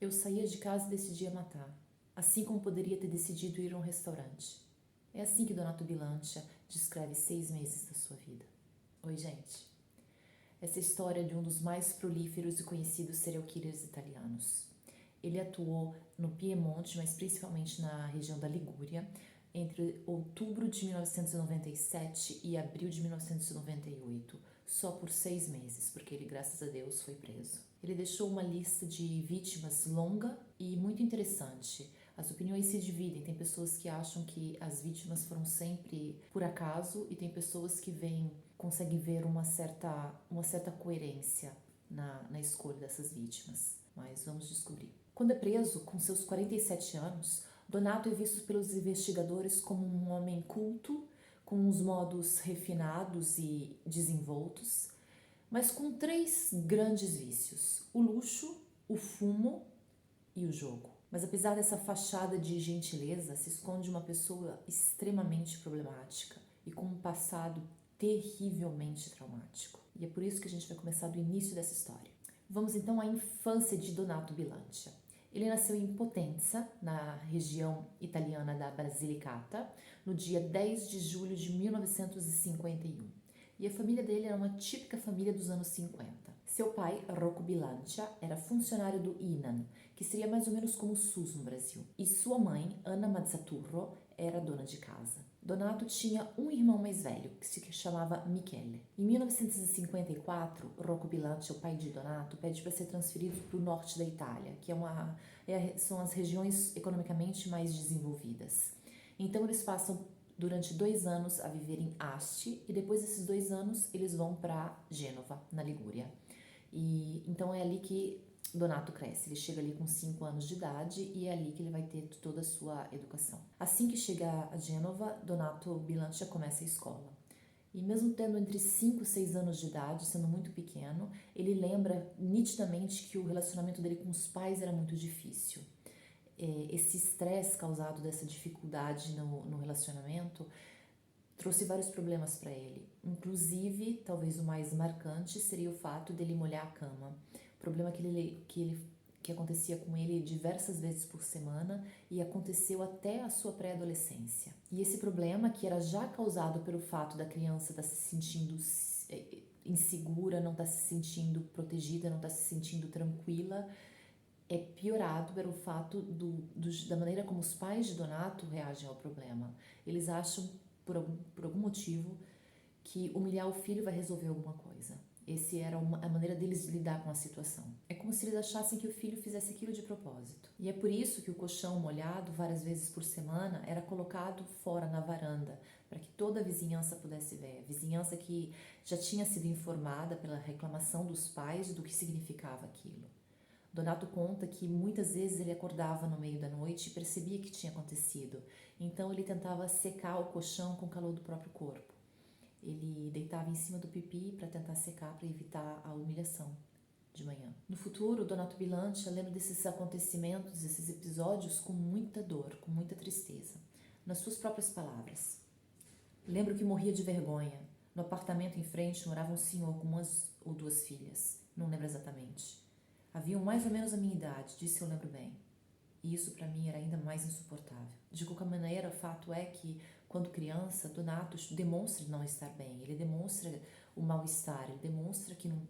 Eu saía de casa e decidia matar, assim como poderia ter decidido ir a um restaurante. É assim que Donato Bilancia descreve 6 meses da sua vida. Oi, gente. Essa história é de um dos mais prolíferos e conhecidos serial killers italianos. Ele atuou no Piemonte, mas principalmente na região da Ligúria, entre outubro de 1997 e abril de 1998, só por 6 meses, porque ele, graças a Deus, foi preso. Ele deixou uma lista de vítimas longa e muito interessante. As opiniões se dividem. Tem pessoas que acham que as vítimas foram sempre por acaso e tem pessoas que conseguem ver uma certa coerência na escolha dessas vítimas. Mas vamos descobrir. Quando é preso, com seus 47 anos, Donato é visto pelos investigadores como um homem culto, com uns modos refinados e desenvoltos, mas com 3 grandes vícios: o luxo, o fumo e o jogo. Mas apesar dessa fachada de gentileza, se esconde uma pessoa extremamente problemática e com um passado terrivelmente traumático. E é por isso que a gente vai começar do início dessa história. Vamos então à infância de Donato Bilancia. Ele nasceu em Potenza, na região italiana da Basilicata, no dia 10 de julho de 1951. E a família dele era uma típica família dos anos 50. Seu pai, Rocco Bilancia, era funcionário do INAN, que seria mais ou menos como o SUS no Brasil. E sua mãe, Anna Mazzaturro, era dona de casa. Donato tinha um irmão mais velho, que se chamava Michele. Em 1954, Rocco Bilancia, o pai de Donato, pede para ser transferido para o norte da Itália, que são as regiões economicamente mais desenvolvidas. Então eles passam durante 2 anos a viver em Asti e depois desses 2 anos eles vão para Gênova, na Ligúria. E então é ali que Donato cresce. Ele chega ali com 5 anos de idade e é ali que ele vai ter toda a sua educação. Assim que chega a Gênova, Donato Bilancia começa a escola. E mesmo tendo entre 5 e 6 anos de idade, sendo muito pequeno, ele lembra nitidamente que o relacionamento dele com os pais era muito difícil. Esse estresse causado dessa dificuldade no relacionamento trouxe vários problemas para ele. Inclusive, talvez o mais marcante seria o fato dele molhar a cama. Problema que acontecia com ele diversas vezes por semana e aconteceu até a sua pré-adolescência. E esse problema, que era já causado pelo fato da criança estar se sentindo insegura, não estar se sentindo protegida, não estar se sentindo tranquila, é piorado pelo fato da maneira como os pais de Donato reagem ao problema. Eles acham, por algum motivo, que humilhar o filho vai resolver alguma coisa. Essa era a maneira deles lidar com a situação. É como se eles achassem que o filho fizesse aquilo de propósito. E é por isso que o colchão molhado, várias vezes por semana, era colocado fora na varanda, para que toda a vizinhança pudesse ver. A vizinhança que já tinha sido informada pela reclamação dos pais do que significava aquilo. Donato conta que muitas vezes ele acordava no meio da noite e percebia que tinha acontecido. Então ele tentava secar o colchão com o calor do próprio corpo. Ele deitava em cima do pipi para tentar secar, para evitar a humilhação de manhã. No futuro, Donato Bilancia lembra desses acontecimentos, desses episódios com muita dor, com muita tristeza. Nas suas próprias palavras: lembro que morria de vergonha. No apartamento em frente morava um senhor com 1 ou 2 filhas. Não lembro exatamente. Haviam mais ou menos a minha idade, disse eu lembro bem. E isso para mim era ainda mais insuportável. De qualquer maneira, o fato é que, quando criança, Donato demonstra não estar bem. Ele demonstra o mal-estar, ele demonstra que não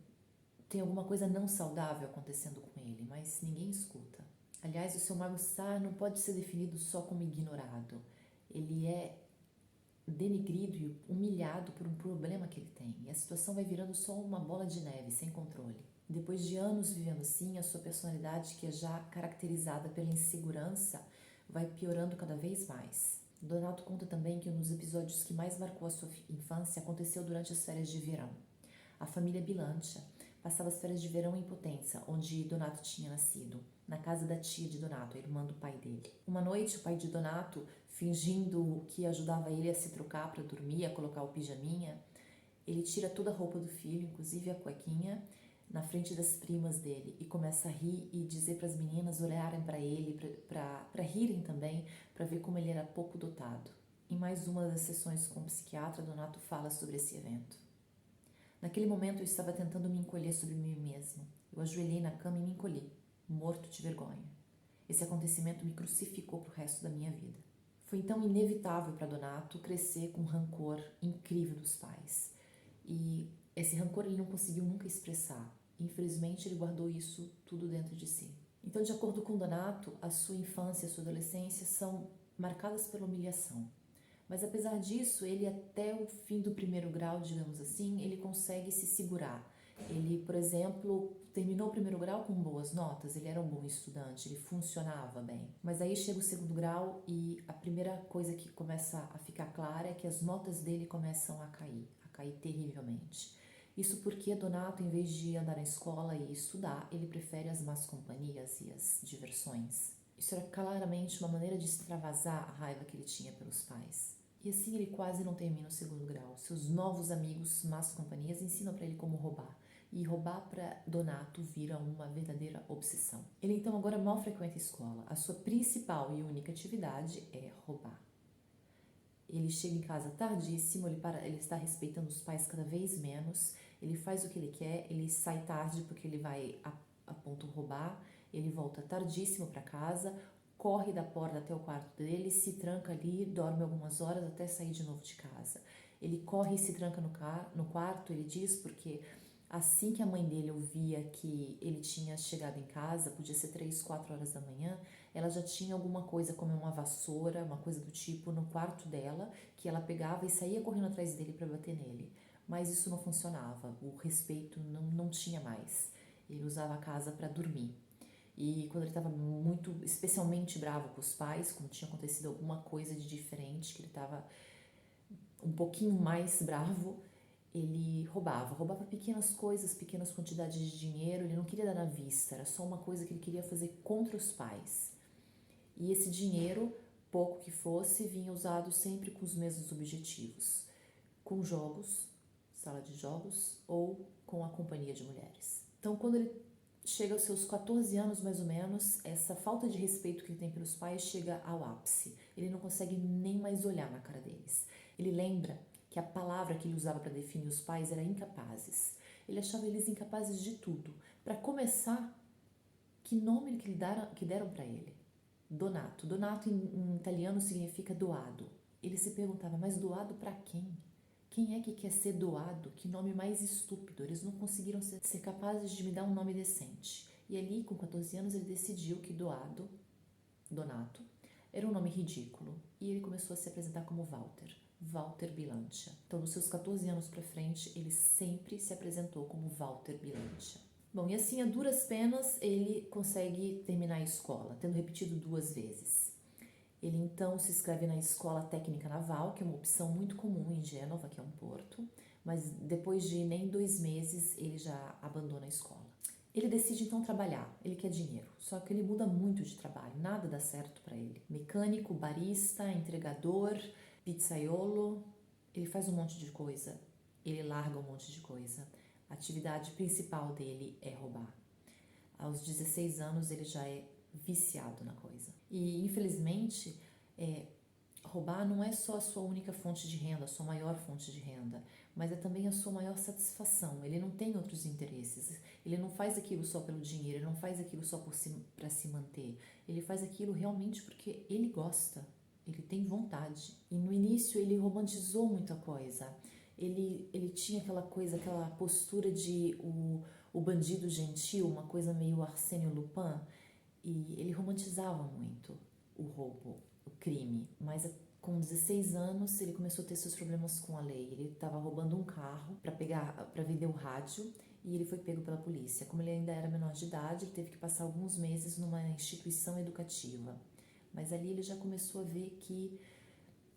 tem alguma coisa não saudável acontecendo com ele, mas ninguém escuta. Aliás, o seu mal-estar não pode ser definido só como ignorado. Ele é denegrido e humilhado por um problema que ele tem. E a situação vai virando só uma bola de neve, sem controle. Depois de anos vivendo assim, a sua personalidade, que é já caracterizada pela insegurança, vai piorando cada vez mais. Donato conta também que um dos episódios que mais marcou a sua infância aconteceu durante as férias de verão. A família Bilancia passava as férias de verão em Potenza, onde Donato tinha nascido, na casa da tia de Donato, a irmã do pai dele. Uma noite, o pai de Donato, fingindo que ajudava ele a se trocar para dormir, a colocar o pijaminha, ele tira toda a roupa do filho, inclusive a cuequinha, na frente das primas dele e começa a rir e dizer para as meninas olharem para ele, para rirem também, para ver como ele era pouco dotado. Em mais uma das sessões com o psiquiatra, Donato fala sobre esse evento. Naquele momento eu estava tentando me encolher sobre mim mesmo. Eu ajoelhei na cama e me encolhi. morto de vergonha. Esse acontecimento me crucificou pro resto da minha vida. Foi então inevitável para Donato crescer com um rancor incrível dos pais. E esse rancor ele não conseguiu nunca expressar. Infelizmente, ele guardou isso tudo dentro de si. Então, de acordo com Donato, a sua infância e a sua adolescência são marcadas pela humilhação. Mas apesar disso, ele até o fim do primeiro grau, digamos assim, ele consegue se segurar. Ele, por exemplo, terminou o primeiro grau com boas notas, ele era um bom estudante, ele funcionava bem. Mas aí chega o segundo grau e a primeira coisa que começa a ficar clara é que as notas dele começam a cair terrivelmente. Isso porque Donato, em vez de andar na escola e estudar, ele prefere as más companhias e as diversões. Isso era claramente uma maneira de extravasar a raiva que ele tinha pelos pais. E assim ele quase não termina o segundo grau. Seus novos amigos, más companhias, ensinam para ele como roubar. E roubar para Donato vira uma verdadeira obsessão. Ele então agora mal frequenta a escola. A sua principal e única atividade é roubar. Ele chega em casa tardíssimo, ele está respeitando os pais cada vez menos, ele faz o que ele quer, ele sai tarde porque ele vai a ponto roubar, ele volta tardíssimo para casa, corre da porta até o quarto dele, se tranca ali, dorme algumas horas até sair de novo de casa. Ele corre e se tranca no quarto, ele diz, porque assim que a mãe dele ouvia que ele tinha chegado em casa, podia ser 3, 4 horas da manhã, ela já tinha alguma coisa como uma vassoura, uma coisa do tipo, no quarto dela, que ela pegava e saía correndo atrás dele para bater nele. Mas isso não funcionava, o respeito não tinha mais. Ele usava a casa para dormir. E quando ele estava especialmente bravo com os pais, quando tinha acontecido alguma coisa de diferente, que ele estava um pouquinho mais bravo, ele roubava pequenas coisas, pequenas quantidades de dinheiro, ele não queria dar na vista, era só uma coisa que ele queria fazer contra os pais. E esse dinheiro, pouco que fosse, vinha usado sempre com os mesmos objetivos, com jogos, sala de jogos ou com a companhia de mulheres. Então, quando ele chega aos seus 14 anos, mais ou menos, essa falta de respeito que ele tem pelos pais chega ao ápice. Ele não consegue nem mais olhar na cara deles. Ele lembra que a palavra que ele usava para definir os pais era incapazes. Ele achava eles incapazes de tudo. Para começar, que nome que deram para ele? Donato. Donato em italiano significa doado. Ele se perguntava, mas doado para quem? Quem é que quer ser doado? Que nome mais estúpido. Eles não conseguiram ser capazes de me dar um nome decente. E ali, com 14 anos, ele decidiu que Donato, era um nome ridículo. E ele começou a se apresentar como Walter Bilancia. Então, dos seus 14 anos para frente, ele sempre se apresentou como Walter Bilancia. Bom, e assim, a duras penas, ele consegue terminar a escola, tendo repetido 2 vezes. Ele então se inscreve na Escola Técnica Naval, que é uma opção muito comum em Gênova, que é um porto, mas depois de nem 2 meses ele já abandona a escola. Ele decide então trabalhar, ele quer dinheiro, só que ele muda muito de trabalho, nada dá certo para ele. Mecânico, barista, entregador, pizzaiolo, ele faz um monte de coisa, ele larga um monte de coisa. A atividade principal dele é roubar. Aos 16 anos ele já é viciado na coisa. E infelizmente, roubar não é só a sua única fonte de renda, a sua maior fonte de renda, mas é também a sua maior satisfação. Ele não tem outros interesses. Ele não faz aquilo só pelo dinheiro, ele não faz aquilo só para se manter. Ele faz aquilo realmente porque ele gosta, ele tem vontade. E no início ele romantizou muita coisa. Ele tinha aquela coisa, aquela postura de o bandido gentil, uma coisa meio Arsène Lupin, e ele romantizava muito o roubo, o crime, mas com 16 anos ele começou a ter seus problemas com a lei. Ele estava roubando um carro para vender o rádio e ele foi pego pela polícia. Como ele ainda era menor de idade, ele teve que passar alguns meses numa instituição educativa, mas ali ele já começou a ver que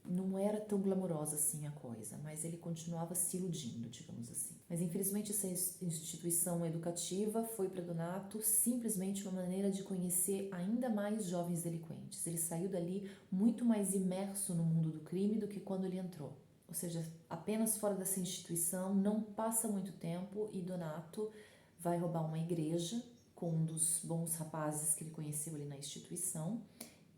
não era tão glamourosa assim a coisa, mas ele continuava se iludindo, digamos assim. Mas infelizmente essa instituição educativa foi para Donato simplesmente uma maneira de conhecer ainda mais jovens delinquentes. Ele saiu dali muito mais imerso no mundo do crime do que quando ele entrou. Ou seja, apenas fora dessa instituição, não passa muito tempo e Donato vai roubar uma igreja com um dos bons rapazes que ele conheceu ali na instituição.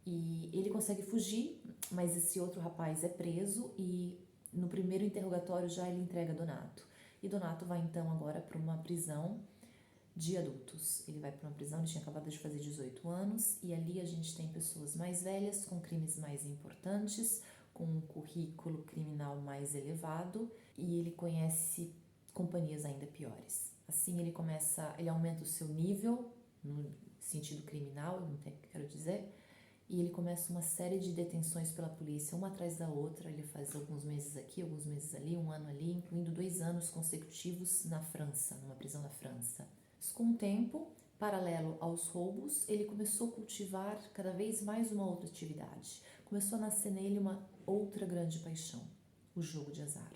E ele consegue fugir, mas esse outro rapaz é preso e no primeiro interrogatório já ele entrega Donato. E Donato vai então agora para uma prisão de adultos. Ele vai para uma prisão, ele tinha acabado de fazer 18 anos, e ali a gente tem pessoas mais velhas, com crimes mais importantes, com um currículo criminal mais elevado, e ele conhece companhias ainda piores. Assim ele aumenta o seu nível, no sentido criminal, não tem o que eu quero dizer, e ele começa uma série de detenções pela polícia, uma atrás da outra. Ele faz alguns meses aqui, alguns meses ali, um ano ali, incluindo 2 anos consecutivos na França, numa prisão na França. Com o tempo, paralelo aos roubos, ele começou a cultivar cada vez mais uma outra atividade. Começou a nascer nele uma outra grande paixão, o jogo de azar,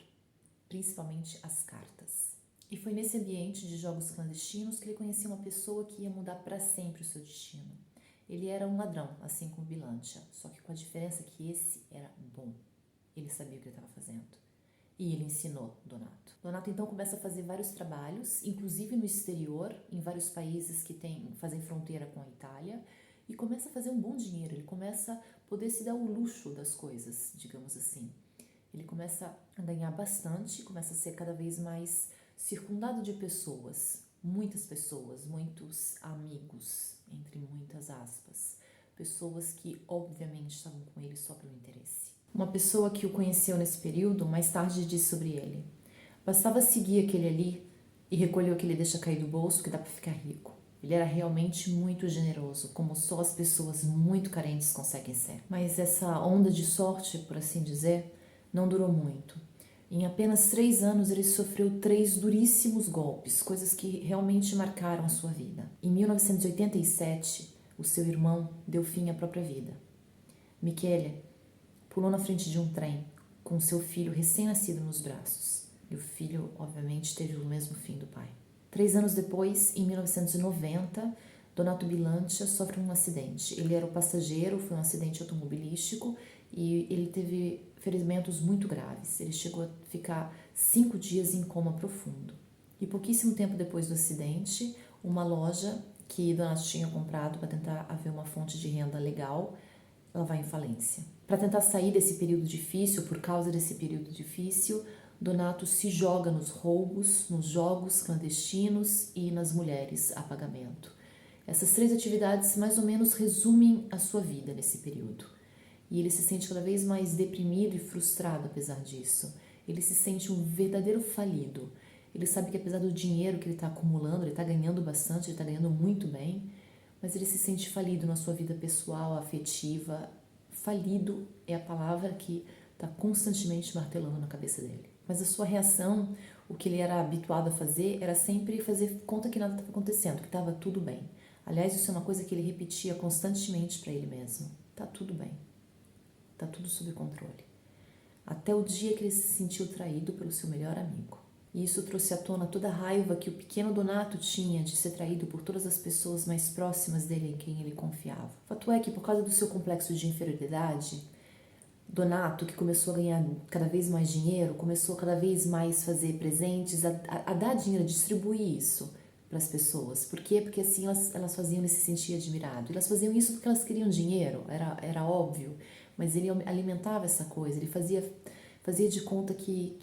principalmente as cartas. E foi nesse ambiente de jogos clandestinos que ele conhecia uma pessoa que ia mudar para sempre o seu destino. Ele era um ladrão, assim como Bilantia, só que com a diferença que esse era bom. Ele sabia o que ele estava fazendo. E ele ensinou Donato. Donato então começa a fazer vários trabalhos, inclusive no exterior, em vários países que fazem fronteira com a Itália, e começa a fazer um bom dinheiro. Ele começa a poder se dar o luxo das coisas, digamos assim. Ele começa a ganhar bastante, começa a ser cada vez mais circundado de pessoas, muitos amigos, entre muitas aspas, pessoas que obviamente estavam com ele só pelo interesse. Uma pessoa que o conheceu nesse período mais tarde disse sobre ele: bastava seguir aquele ali e recolher o que ele deixa cair do bolso que dá para ficar rico. Ele era realmente muito generoso, como só as pessoas muito carentes conseguem ser. Mas essa onda de sorte, por assim dizer, não durou muito. Em apenas 3 anos ele sofreu 3 duríssimos golpes, coisas que realmente marcaram a sua vida. Em 1987, o seu irmão deu fim à própria vida. Michele pulou na frente de um trem com seu filho recém-nascido nos braços. E o filho, obviamente, teve o mesmo fim do pai. 3 anos depois, em 1990, Donato Bilantia sofre um acidente. Ele era o passageiro, foi um acidente automobilístico e ele teve ferimentos muito graves. Ele chegou a ficar 5 dias em coma profundo. E pouquíssimo tempo depois do acidente, uma loja que Donato tinha comprado para tentar haver uma fonte de renda legal, ela vai em falência. Para tentar sair desse período difícil, por causa desse período difícil, Donato se joga nos roubos, nos jogos clandestinos e nas mulheres a pagamento. Essas 3 atividades mais ou menos resumem a sua vida nesse período. E ele se sente cada vez mais deprimido e frustrado apesar disso. Ele se sente um verdadeiro falido. Ele sabe que apesar do dinheiro que ele está acumulando, ele está ganhando bastante, ele está ganhando muito bem, mas ele se sente falido na sua vida pessoal, afetiva. Falido é a palavra que está constantemente martelando na cabeça dele. Mas a sua reação, o que ele era habituado a fazer, era sempre fazer conta que nada estava acontecendo, que estava tudo bem. Aliás, isso é uma coisa que ele repetia constantemente para ele mesmo. Tá tudo bem. Tá tudo sob controle. Até o dia que ele se sentiu traído pelo seu melhor amigo. E isso trouxe à tona toda a raiva que o pequeno Donato tinha de ser traído por todas as pessoas mais próximas dele em quem ele confiava. O fato é que, por causa do seu complexo de inferioridade, Donato, que começou a ganhar cada vez mais dinheiro, começou cada vez mais fazer presentes, a dar dinheiro, a distribuir isso para as pessoas. Por quê? Porque assim elas faziam ele se sentir admirado. Elas faziam isso porque elas queriam dinheiro, era óbvio. Mas ele alimentava essa coisa, ele fazia de conta que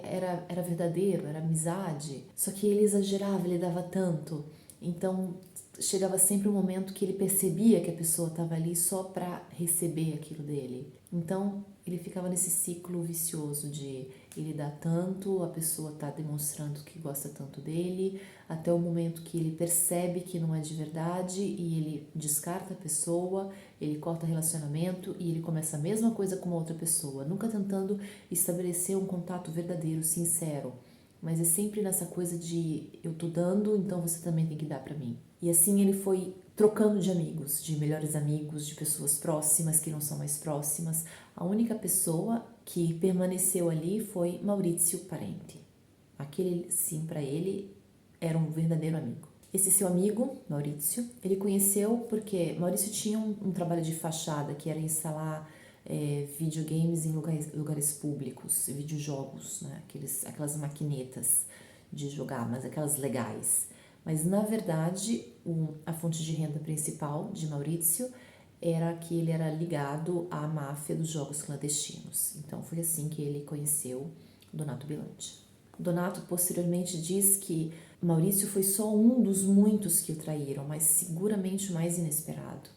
era verdadeiro, era amizade. Só que ele exagerava, ele dava tanto. Então chegava sempre um momento que ele percebia que a pessoa estava ali só para receber aquilo dele. Então ele ficava nesse ciclo vicioso de ele dá tanto, a pessoa está demonstrando que gosta tanto dele, até o momento que ele percebe que não é de verdade e ele descarta a pessoa, ele corta relacionamento e ele começa a mesma coisa com uma outra pessoa, nunca tentando estabelecer um contato verdadeiro, sincero, mas é sempre nessa coisa de eu tô dando, então você também tem que dar para mim. E assim ele foi trocando de amigos, de melhores amigos, de pessoas próximas que não são mais próximas. A única pessoa que permaneceu ali foi Maurizio Parenti. Aquele, sim, para ele, era um verdadeiro amigo. Esse seu amigo, Maurizio, ele conheceu porque Maurizio tinha um trabalho de fachada, que era instalar videogames em lugares públicos, videojogos, né? Aquelas maquinetas de jogar, mas aquelas legais. Mas, na verdade, a fonte de renda principal de Maurizio era que ele era ligado à máfia dos jogos clandestinos. Então, foi assim que ele conheceu Donato Bilantia. Donato posteriormente diz que Maurício foi só um dos muitos que o traíram, mas seguramente o mais inesperado.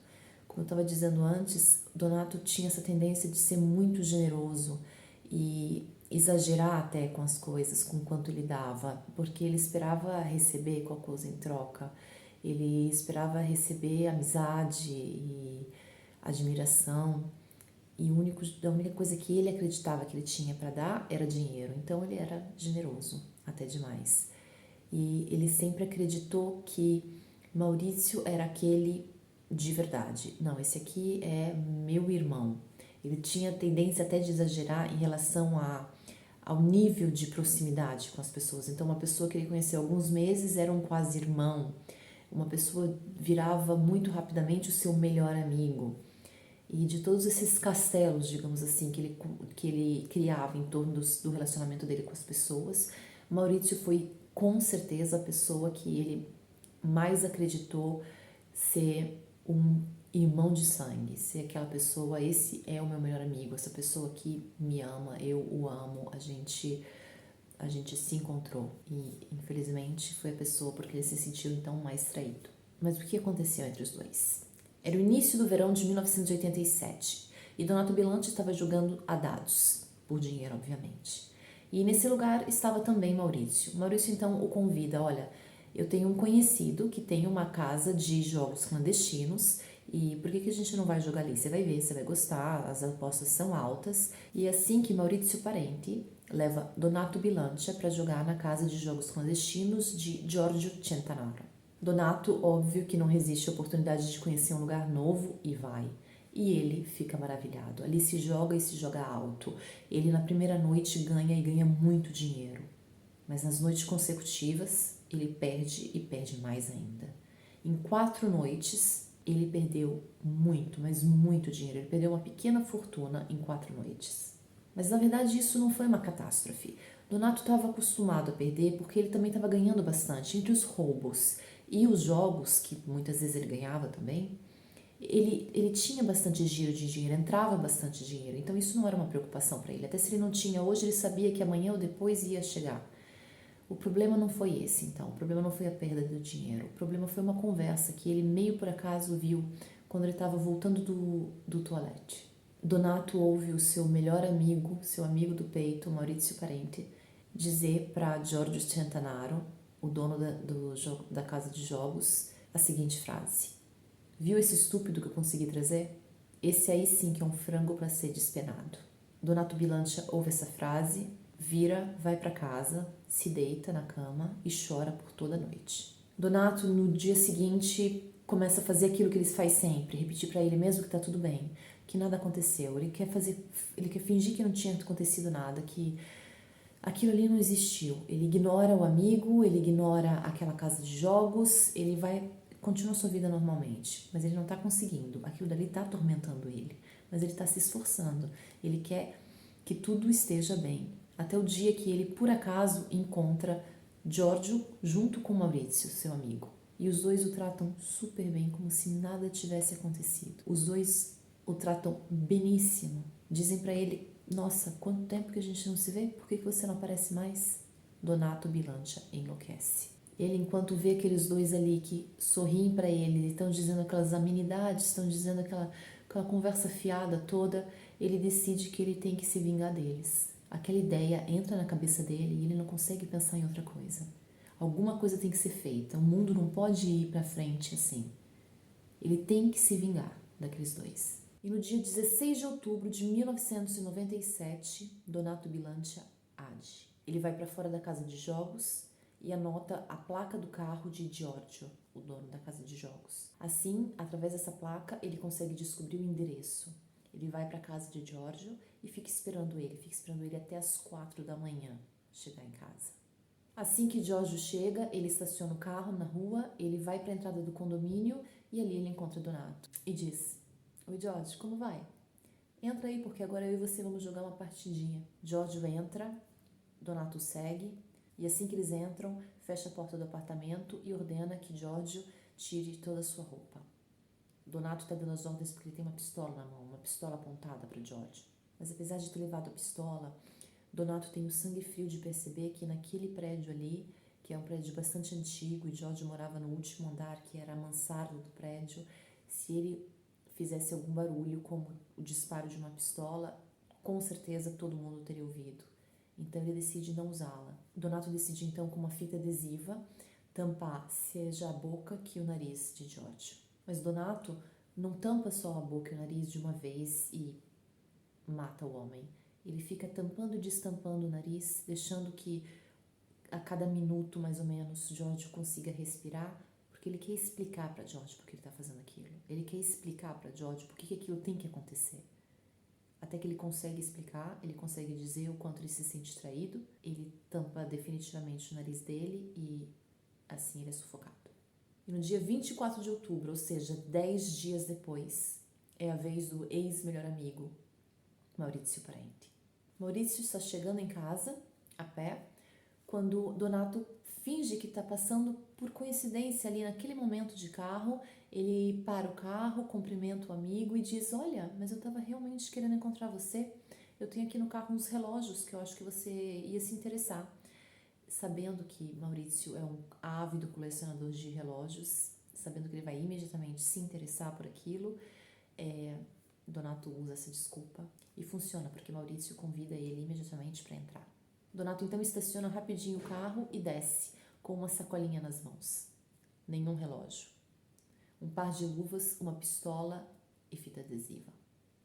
Como eu estava dizendo antes, Donato tinha essa tendência de ser muito generoso e exagerar até com as coisas, com quanto ele dava, porque ele esperava receber qualquer coisa em troca. Ele esperava receber amizade e admiração. E a única coisa que ele acreditava que ele tinha para dar era dinheiro. Então ele era generoso, até demais. E ele sempre acreditou que Maurício era aquele de verdade. Não, esse aqui é meu irmão. Ele tinha tendência até de exagerar em relação ao nível de proximidade com as pessoas. Então, uma pessoa que ele conheceu há alguns meses era um quase irmão. Uma pessoa virava muito rapidamente o seu melhor amigo. E de todos esses castelos, digamos assim, que ele criava em torno do relacionamento dele com as pessoas, Maurício foi com certeza a pessoa que ele mais acreditou ser um irmão de sangue, ser aquela pessoa, esse é o meu melhor amigo, essa pessoa que me ama, eu o amo, a gente se encontrou. E infelizmente foi a pessoa porque ele se sentiu então mais traído. Mas o que aconteceu entre os dois? Era o início do verão de 1987 e Donato Bilanci estava jogando a dados, por dinheiro, obviamente. E nesse lugar estava também Maurício. Maurício então o convida: olha, eu tenho um conhecido que tem uma casa de jogos clandestinos e por que a gente não vai jogar ali? Você vai ver, você vai gostar, as apostas são altas. E assim que Maurizio Parenti leva Donato Bilancia para jogar na casa de jogos clandestinos de Giorgio Centanaro. Donato, óbvio que não resiste à oportunidade de conhecer um lugar novo e vai. E ele fica maravilhado. Ali se joga e se joga alto. Ele na primeira noite ganha e ganha muito dinheiro. Mas nas noites consecutivas ele perde e perde mais ainda. Em 4 noites ele perdeu muito, mas muito dinheiro. Ele perdeu uma pequena fortuna em 4 noites. Mas na verdade isso não foi uma catástrofe. Donato estava acostumado a perder porque ele também estava ganhando bastante entre os roubos e os jogos, que muitas vezes ele ganhava também. Ele tinha bastante giro de dinheiro, entrava bastante dinheiro, então isso não era uma preocupação para ele. Até se ele não tinha hoje, ele sabia que amanhã ou depois ia chegar. O problema não foi esse, então. O problema não foi a perda do dinheiro. O problema foi uma conversa que ele meio por acaso viu quando ele estava voltando do toalete. Donato ouve o seu melhor amigo, seu amigo do peito, Maurizio Parenti, dizer para Giorgio Centanaro, o dono da casa de jogos, a seguinte frase: viu esse estúpido que eu consegui trazer? Esse aí sim que é um frango para ser despenado. Donato Bilancia ouve essa frase, vira, vai para casa, se deita na cama e chora por toda a noite. Donato, no dia seguinte, começa a fazer aquilo que ele faz sempre, repetir para ele mesmo que tá tudo bem, que nada aconteceu. Ele quer fingir que não tinha acontecido nada, que aquilo ali não existiu. Ele ignora o amigo, ele ignora aquela casa de jogos, ele continua sua vida normalmente, mas ele não está conseguindo. Aquilo dali está atormentando ele, mas ele está se esforçando. Ele quer que tudo esteja bem. Até o dia que ele, por acaso, encontra Giorgio junto com Maurizio, seu amigo. E os dois o tratam super bem, como se nada tivesse acontecido. Os dois o tratam beníssimo. Dizem para ele: nossa, quanto tempo que a gente não se vê? Por que você não aparece mais? Donato Bilancia enlouquece. Ele, enquanto vê aqueles dois ali que sorriem para ele, estão dizendo aquelas amenidades, estão dizendo aquela conversa fiada toda, ele decide que ele tem que se vingar deles. Aquela ideia entra na cabeça dele e ele não consegue pensar em outra coisa. Alguma coisa tem que ser feita, o mundo não pode ir para frente assim. Ele tem que se vingar daqueles dois. E no dia 16 de outubro de 1997, Donato Bilancia age. Ele vai para fora da casa de jogos e anota a placa do carro de Giorgio, o dono da casa de jogos. Assim, através dessa placa, ele consegue descobrir o endereço. Ele vai para a casa de Giorgio e fica esperando ele até as 4 da manhã chegar em casa. Assim que Giorgio chega, ele estaciona o carro na rua, ele vai para a entrada do condomínio e ali ele encontra Donato e diz: oi, Giorgio, como vai? Entra aí, porque agora eu e você vamos jogar uma partidinha. Giorgio entra, Donato segue, e assim que eles entram, fecha a porta do apartamento e ordena que Giorgio tire toda a sua roupa. Donato está dando as ordens porque ele tem uma pistola na mão, uma pistola apontada para Giorgio. Mas apesar de ter levado a pistola, Donato tem o sangue frio de perceber que naquele prédio ali, que é um prédio bastante antigo e George morava no último andar, que era a mansarda do prédio, se ele fizesse algum barulho, como o disparo de uma pistola, com certeza todo mundo teria ouvido. Então ele decide não usá-la. Donato decide então com uma fita adesiva tampar seja a boca que o nariz de George. Mas Donato não tampa só a boca e o nariz de uma vez e mata o homem. Ele fica tampando e destampando o nariz, deixando que a cada minuto, mais ou menos, George consiga respirar, porque ele quer explicar para George por que ele está fazendo aquilo. Ele quer explicar para George por que aquilo tem que acontecer. Até que ele consegue explicar, ele consegue dizer o quanto ele se sente traído, ele tampa definitivamente o nariz dele e assim ele é sufocado. E no dia 24 de outubro, ou seja, 10 dias depois, é a vez do ex-melhor amigo, Maurizio Parenti. Maurizio está chegando em casa, a pé, quando Donato finge que está passando por coincidência ali naquele momento de carro. Ele para o carro, cumprimenta o amigo e diz: olha, mas eu estava realmente querendo encontrar você. Eu tenho aqui no carro uns relógios que eu acho que você ia se interessar. Sabendo que Maurizio é um ávido colecionador de relógios, sabendo que ele vai imediatamente se interessar por aquilo, Donato usa essa desculpa e funciona, porque Maurizio convida ele imediatamente para entrar. Donato então estaciona rapidinho o carro e desce, com uma sacolinha nas mãos. Nenhum relógio. Um par de luvas, uma pistola e fita adesiva.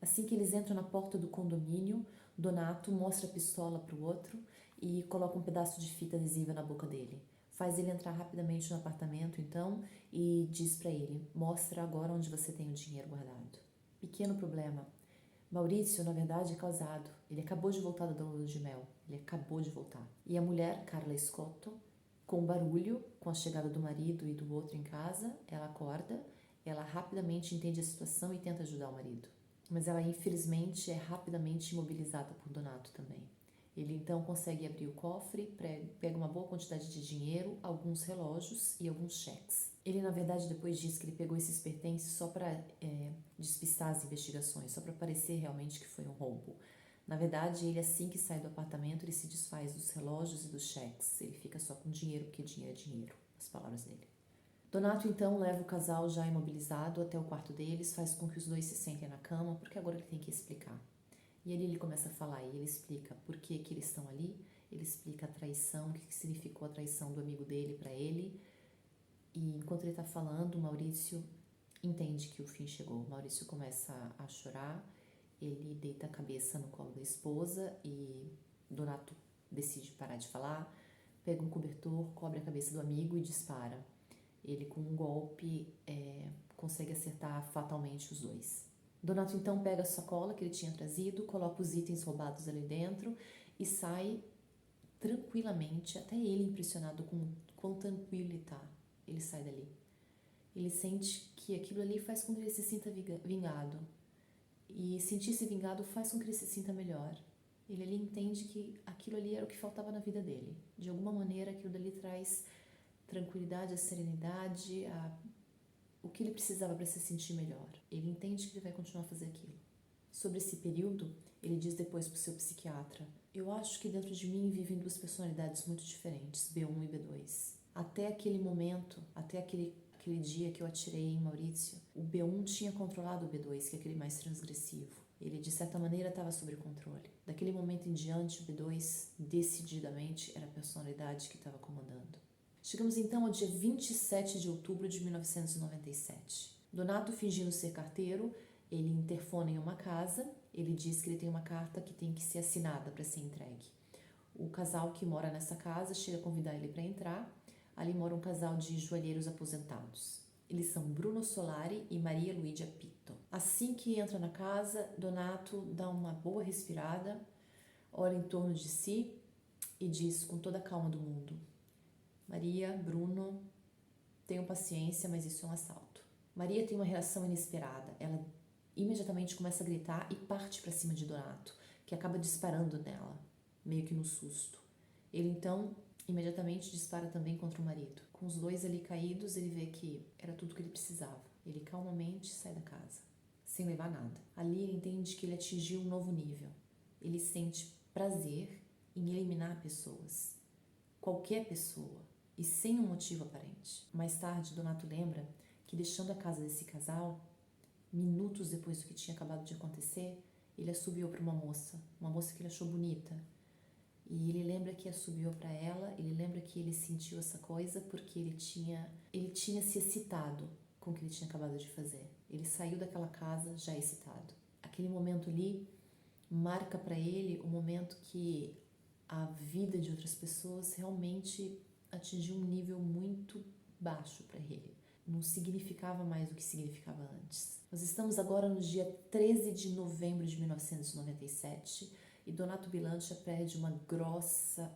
Assim que eles entram na porta do condomínio, Donato mostra a pistola para o outro e coloca um pedaço de fita adesiva na boca dele. Faz ele entrar rapidamente no apartamento, então, e diz para ele: mostra agora onde você tem o dinheiro guardado. Pequeno problema. Maurizio, na verdade, é casado. Ele acabou de voltar da lua de mel. Ele acabou de voltar. E a mulher, Carla Scotto, com barulho, com a chegada do marido e do outro em casa, ela acorda, ela rapidamente entende a situação e tenta ajudar o marido. Mas ela, infelizmente, é rapidamente imobilizada por Donato também. Ele então consegue abrir o cofre, pega uma boa quantidade de dinheiro, alguns relógios e alguns cheques. Ele, na verdade, depois diz que ele pegou esses pertences só para despistar as investigações, só para parecer realmente que foi um roubo. Na verdade, ele, assim que sai do apartamento, ele se desfaz dos relógios e dos cheques. Ele fica só com dinheiro, porque dinheiro é dinheiro, as palavras dele. Donato, então, leva o casal já imobilizado até o quarto deles, faz com que os dois se sentem na cama, porque agora ele tem que explicar. E ali ele começa a falar e ele explica por que eles estão ali, ele explica a traição, o que significou a traição do amigo dele para ele. E enquanto ele está falando, Maurizio entende que o fim chegou. Maurizio começa a chorar, ele deita a cabeça no colo da esposa e Donato decide parar de falar, pega um cobertor, cobre a cabeça do amigo e dispara. Ele, com um golpe, consegue acertar fatalmente os dois. Donato então pega a sacola que ele tinha trazido, coloca os itens roubados ali dentro e sai tranquilamente, até ele impressionado com quão tranquilo ele tá. Ele sai dali. Ele sente que aquilo ali faz com que ele se sinta vingado. E sentir-se vingado faz com que ele se sinta melhor. Ele ali entende que aquilo ali era o que faltava na vida dele. De alguma maneira, aquilo dali traz tranquilidade, a serenidade, o que ele precisava para se sentir melhor. Ele entende que ele vai continuar a fazer aquilo. Sobre esse período, ele diz depois para o seu psiquiatra: eu acho que dentro de mim vivem duas personalidades muito diferentes, B1 e B2. Até aquele momento, até aquele dia que eu atirei em Maurizio, o B1 tinha controlado o B2, que é aquele mais transgressivo. Ele, de certa maneira, estava sob controle. Daquele momento em diante, o B2, decididamente, era a personalidade que estava comandando. Chegamos então ao dia 27 de outubro de 1997. Donato, fingindo ser carteiro, ele interfona em uma casa, ele diz que ele tem uma carta que tem que ser assinada para ser entregue. O casal que mora nessa casa chega a convidar ele para entrar. Ali mora um casal de joalheiros aposentados. Eles são Bruno Solari e Maria Luigia Pitto. Assim que entra na casa, Donato dá uma boa respirada, olha em torno de si e diz com toda a calma do mundo: Maria, Bruno, tenham paciência, mas isso é um assalto. Maria tem uma reação inesperada. Ela imediatamente começa a gritar e parte para cima de Donato, que acaba disparando nela, meio que no susto. Ele então imediatamente dispara também contra o marido. Com os dois ali caídos, ele vê que era tudo que ele precisava. Ele calmamente sai da casa, sem levar nada. Ali ele entende que ele atingiu um novo nível. Ele sente prazer em eliminar pessoas, qualquer pessoa, e sem um motivo aparente. Mais tarde, Donato lembra que, deixando a casa desse casal, minutos depois do que tinha acabado de acontecer, ele assobiou para uma moça que ele achou bonita. E ele lembra que assobiou para ela, ele lembra que ele sentiu essa coisa porque ele tinha se excitado com o que ele tinha acabado de fazer. Ele saiu daquela casa já excitado. Aquele momento ali marca para ele o momento que a vida de outras pessoas realmente atingiu um nível muito baixo para ele. Não significava mais o que significava antes. Nós estamos agora no dia 13 de novembro de 1997 e Donato Bilancia perde uma grossa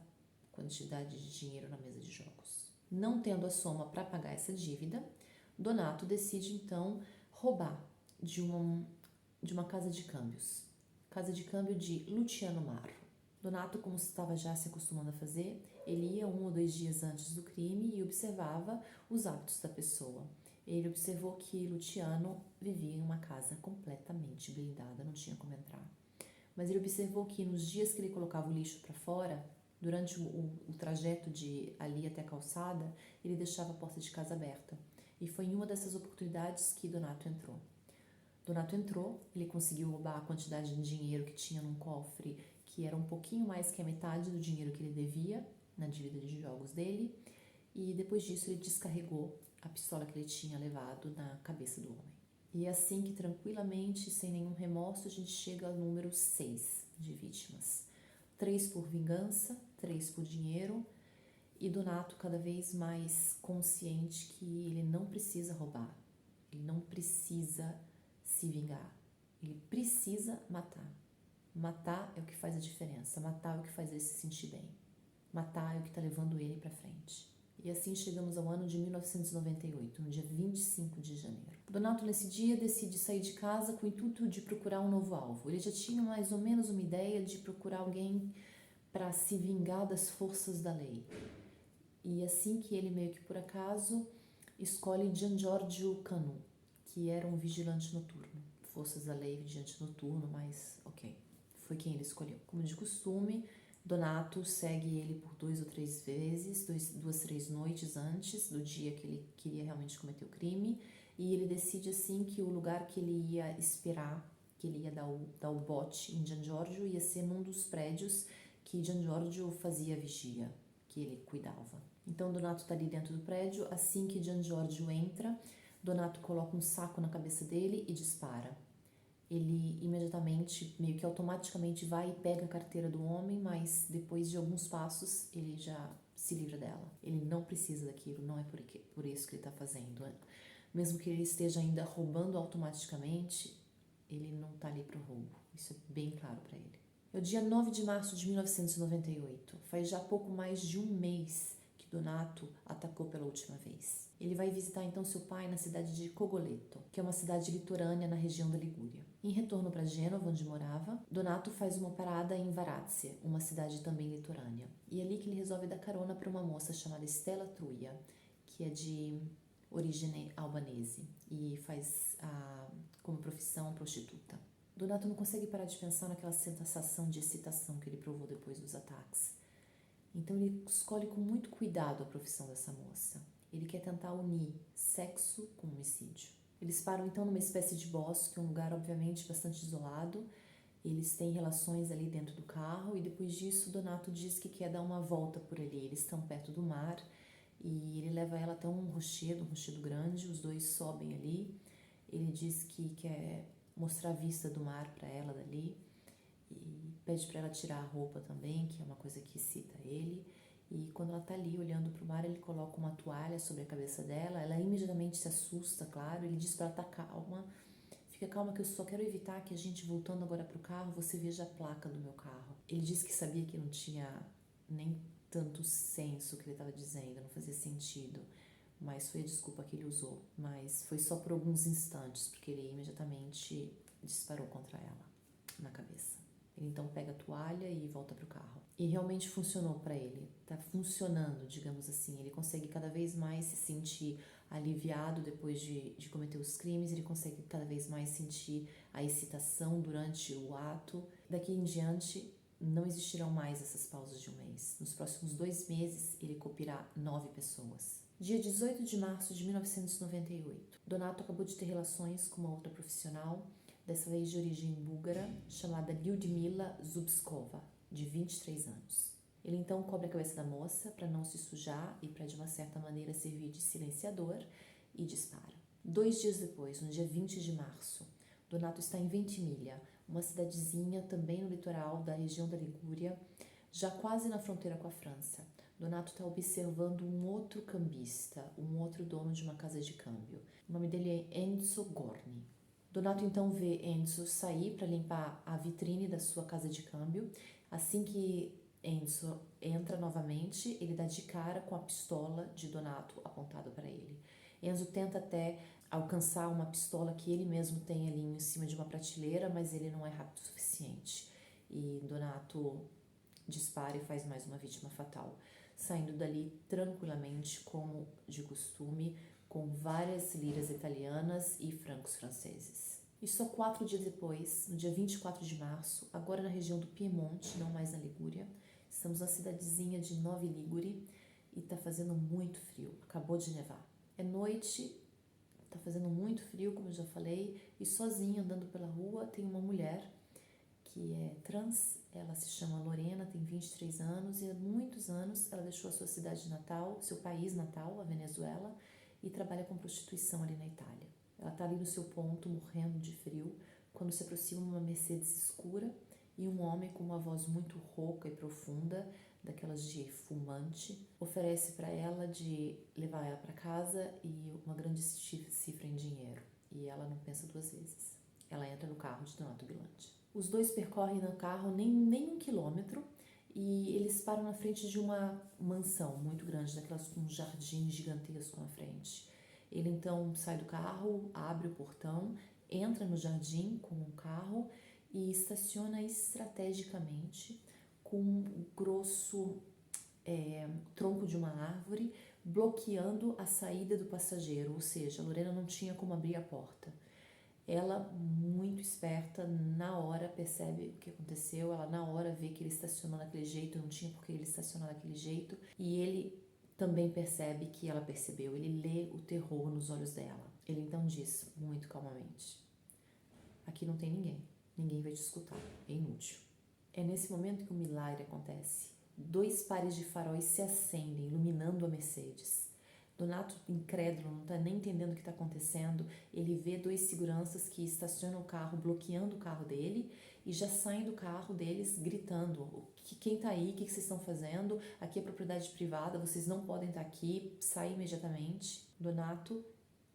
quantidade de dinheiro na mesa de jogos. Não tendo a soma para pagar essa dívida, Donato decide então roubar de uma casa de câmbios. Casa de câmbio de Luciano Marro. Donato, como estava já se acostumando a fazer, ele ia 1 ou 2 dias antes do crime e observava os hábitos da pessoa. Ele observou que Luciano vivia em uma casa completamente blindada, não tinha como entrar. Mas ele observou que nos dias que ele colocava o lixo para fora, durante o trajeto de ali até a calçada, ele deixava a porta de casa aberta. E foi em uma dessas oportunidades que Donato entrou. Donato entrou, ele conseguiu roubar a quantidade de dinheiro que tinha num cofre, que era um pouquinho mais que a metade do dinheiro que ele devia na dívida de jogos dele, e depois disso ele descarregou a pistola que ele tinha levado na cabeça do homem. E é assim que, tranquilamente, sem nenhum remorso, a gente chega ao número 6 de vítimas. 3 por vingança, 3 por dinheiro, e Donato cada vez mais consciente que ele não precisa roubar, ele não precisa se vingar, ele precisa matar. Matar é o que faz a diferença, matar é o que faz ele se sentir bem, matar é o que está levando ele para frente. E assim chegamos ao ano de 1998, no dia 25 de janeiro. Donato, nesse dia, decide sair de casa com o intuito de procurar um novo alvo. Ele já tinha mais ou menos uma ideia de procurar alguém para se vingar das forças da lei. E assim que ele, meio que por acaso, escolhe Gian Giorgio Canu, que era um vigilante noturno. Forças da lei, vigilante noturno, mas ok, foi quem ele escolheu. Como de costume, Donato segue ele por 2 ou 3 vezes, 2, 3 noites antes do dia que ele queria realmente cometer o crime, e ele decide assim que o lugar que ele ia esperar, que ele ia dar o bote em Gian Giorgio, ia ser num dos prédios que Gian Giorgio fazia vigia, que ele cuidava. Então Donato está ali dentro do prédio. Assim que Gian Giorgio entra, Donato coloca um saco na cabeça dele e dispara. Ele imediatamente, meio que automaticamente, vai e pega a carteira do homem, mas depois de alguns passos ele já se livra dela. Ele não precisa daquilo, não é por isso que ele está fazendo. Mesmo que ele esteja ainda roubando automaticamente, ele não está ali para o roubo. Isso é bem claro para ele. É o dia 9 de março de 1998. Faz já pouco mais de um mês que Donato atacou pela última vez. Ele vai visitar então seu pai na cidade de Cogoleto, que é uma cidade litorânea na região da Ligúria. Em retorno para Gênova, onde morava, Donato faz uma parada em Varazze, uma cidade também litorânea. E é ali que ele resolve dar carona para uma moça chamada Stella Truia, que é de origem albanese e faz como profissão prostituta. Donato não consegue parar de pensar naquela sensação de excitação que ele provou depois dos ataques. Então ele escolhe com muito cuidado a profissão dessa moça. Ele quer tentar unir sexo com homicídio. Eles param então numa espécie de bosque, um lugar obviamente bastante isolado. Eles têm relações ali dentro do carro e depois disso Donato diz que quer dar uma volta por ali. Eles estão perto do mar e ele leva ela até um rochedo grande. Os dois sobem ali. Ele diz que quer mostrar a vista do mar para ela dali e pede para ela tirar a roupa também, que é uma coisa que excita ele. E quando ela está ali olhando para o mar, ele coloca uma toalha sobre a cabeça dela. Ela imediatamente se assusta, claro. Ele diz para ela estar calma, fica calma que eu só quero evitar que a gente, voltando agora para o carro, você veja a placa do meu carro. Ele disse que sabia que não tinha nem tanto senso o que ele estava dizendo, não fazia sentido, mas foi a desculpa que ele usou. Mas foi só por alguns instantes, porque ele imediatamente disparou contra ela, na cabeça. Ele então pega a toalha e volta para o carro. E realmente funcionou para ele, tá funcionando, digamos assim. Ele consegue cada vez mais se sentir aliviado depois de cometer os crimes, ele consegue cada vez mais sentir a excitação durante o ato. Daqui em diante, não existirão mais essas pausas de um mês. Nos próximos 2 meses, ele copirá 9 pessoas. Dia 18 de março de 1998, Donato acabou de ter relações com uma outra profissional, dessa vez de origem búlgara, chamada Lyudmila Zubskova, de 23 anos. Ele então cobre a cabeça da moça para não se sujar e para de uma certa maneira servir de silenciador e dispara. 2 dias depois, no dia 20 de março, Donato está em Ventimiglia, uma cidadezinha também no litoral da região da Ligúria, já quase na fronteira com a França. Donato está observando um outro cambista, um outro dono de uma casa de câmbio. O nome dele é Enzo Gorni. Donato então vê Enzo sair para limpar a vitrine da sua casa de câmbio. Assim que Enzo entra novamente, ele dá de cara com a pistola de Donato apontada para ele. Enzo tenta até alcançar uma pistola que ele mesmo tem ali em cima de uma prateleira, mas ele não é rápido o suficiente. E Donato dispara e faz mais uma vítima fatal, saindo dali tranquilamente, como de costume, com várias liras italianas e francos franceses. E só 4 dias depois, no dia 24 de março, agora na região do Piemonte, não mais na Ligúria, estamos na cidadezinha de Novi Ligure e tá fazendo muito frio, acabou de nevar. É noite, tá fazendo muito frio, como eu já falei, e sozinha andando pela rua tem uma mulher que é trans, ela se chama Lorena, tem 23 anos e há muitos anos ela deixou a sua cidade natal, seu país natal, a Venezuela, e trabalha com prostituição ali na Itália. Ela está ali no seu ponto, morrendo de frio, quando se aproxima uma Mercedes escura e um homem com uma voz muito rouca e profunda, daquelas de fumante, oferece para ela de levar ela para casa e uma grande cifra em dinheiro. E ela não pensa 2 vezes. Ela entra no carro de Donato Bilanci. Os dois percorrem no carro nem 1 quilômetro e eles param na frente de uma mansão muito grande, daquelas com um jardim gigantesco na frente. Ele então sai do carro, abre o portão, entra no jardim com o carro e estaciona estrategicamente com um grosso tronco de uma árvore, bloqueando a saída do passageiro, ou seja, a Lorena não tinha como abrir a porta. Ela, muito esperta, na hora percebe o que aconteceu, ela na hora vê que ele estacionou daquele jeito, não tinha por que ele estacionar daquele jeito, e ele também percebe que ela percebeu, ele lê o terror nos olhos dela. Ele então diz, muito calmamente, aqui não tem ninguém vai te escutar, é inútil. É nesse momento que o milagre acontece. 2 pares de faróis se acendem, iluminando a Mercedes. Donato, incrédulo, não está nem entendendo o que está acontecendo. Ele vê 2 seguranças que estacionam o carro, bloqueando o carro dele e já saem do carro deles gritando: quem está aí? O que vocês estão fazendo? Aqui é propriedade privada, vocês não podem estar aqui, sai imediatamente. Donato,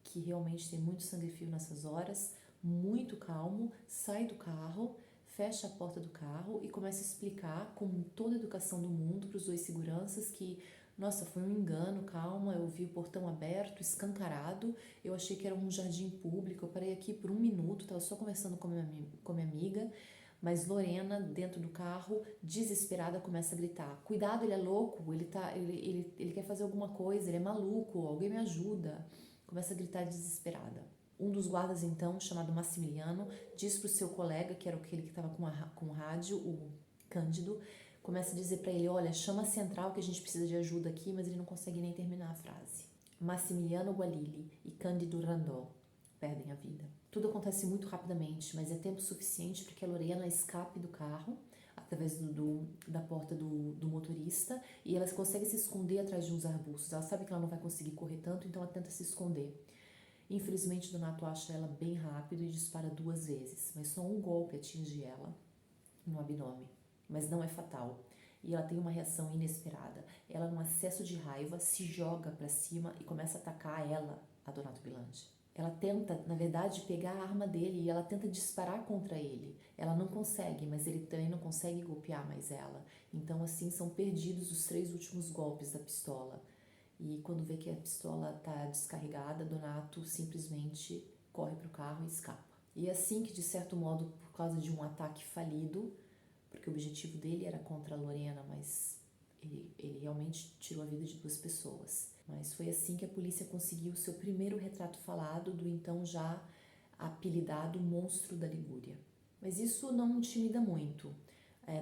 que realmente tem muito sangue frio nessas horas, muito calmo, sai do carro, fecha a porta do carro e começa a explicar, com toda a educação do mundo, para os 2 seguranças que, nossa, foi um engano, calma, eu vi o portão aberto, escancarado, eu achei que era um jardim público, eu parei aqui por 1 minuto, estava só conversando com minha amiga, mas Lorena, dentro do carro, desesperada, começa a gritar: cuidado, ele é louco, ele quer fazer alguma coisa, ele é maluco, alguém me ajuda. Começa a gritar desesperada. Um dos guardas, então, chamado Massimiliano, diz para o seu colega, que era aquele que estava com o rádio, o Cândido, começa a dizer para ele: olha, chama a central que a gente precisa de ajuda aqui, mas ele não consegue nem terminar a frase. Massimiliano Gualili e Cândido Randò perdem a vida. Tudo acontece muito rapidamente, mas é tempo suficiente para que a Lorena escape do carro através da porta do motorista e ela consegue se esconder atrás de uns arbustos. Ela sabe que ela não vai conseguir correr tanto, então ela tenta se esconder. Infelizmente, Donato acha ela bem rápido e dispara 2 vezes, mas só um golpe atinge ela no abdômen, mas não é fatal. E ela tem uma reação inesperada. Ela, num acesso de raiva, se joga para cima e começa a atacar a Donato Bilanci. Ela tenta, na verdade, pegar a arma dele e ela tenta disparar contra ele. Ela não consegue, mas ele também não consegue golpear mais ela. Então, assim, são perdidos os 3 últimos golpes da pistola. E quando vê que a pistola está descarregada, Donato simplesmente corre para o carro e escapa. E é assim que, de certo modo, por causa de um ataque falido, porque o objetivo dele era contra a Lorena, mas ele realmente tirou a vida de 2 pessoas. Mas foi assim que a polícia conseguiu o seu primeiro retrato falado do então já apelidado Monstro da Ligúria. Mas isso não intimida muito.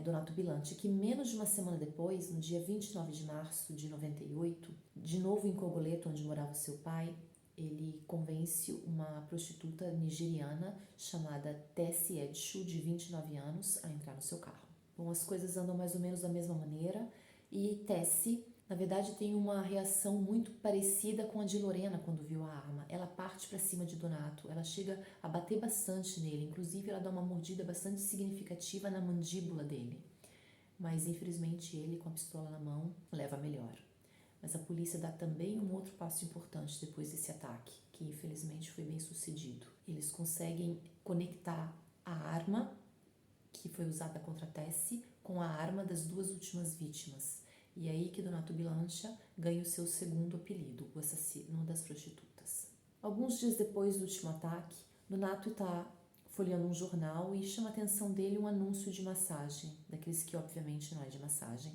Donato Bilanchi, que menos de uma semana depois, no dia 29 de março de 98, de novo em Cogoleto, onde morava o seu pai, ele convence uma prostituta nigeriana chamada Tessie Edshu, de 29 anos, a entrar no seu carro. Bom, as coisas andam mais ou menos da mesma maneira e Tessie, na verdade, tem uma reação muito parecida com a de Lorena quando viu a arma. Ela parte para cima de Donato, ela chega a bater bastante nele, inclusive ela dá uma mordida bastante significativa na mandíbula dele. Mas infelizmente ele, com a pistola na mão, leva melhor. Mas a polícia dá também um outro passo importante depois desse ataque, que infelizmente foi bem sucedido. Eles conseguem conectar a arma que foi usada contra Tessie com a arma das duas últimas vítimas. E é aí que Donato Bilancia ganha o seu segundo apelido, o assassino das prostitutas. Alguns dias depois do último ataque, Donato está folheando um jornal e chama a atenção dele um anúncio de massagem, daqueles que obviamente não é de massagem.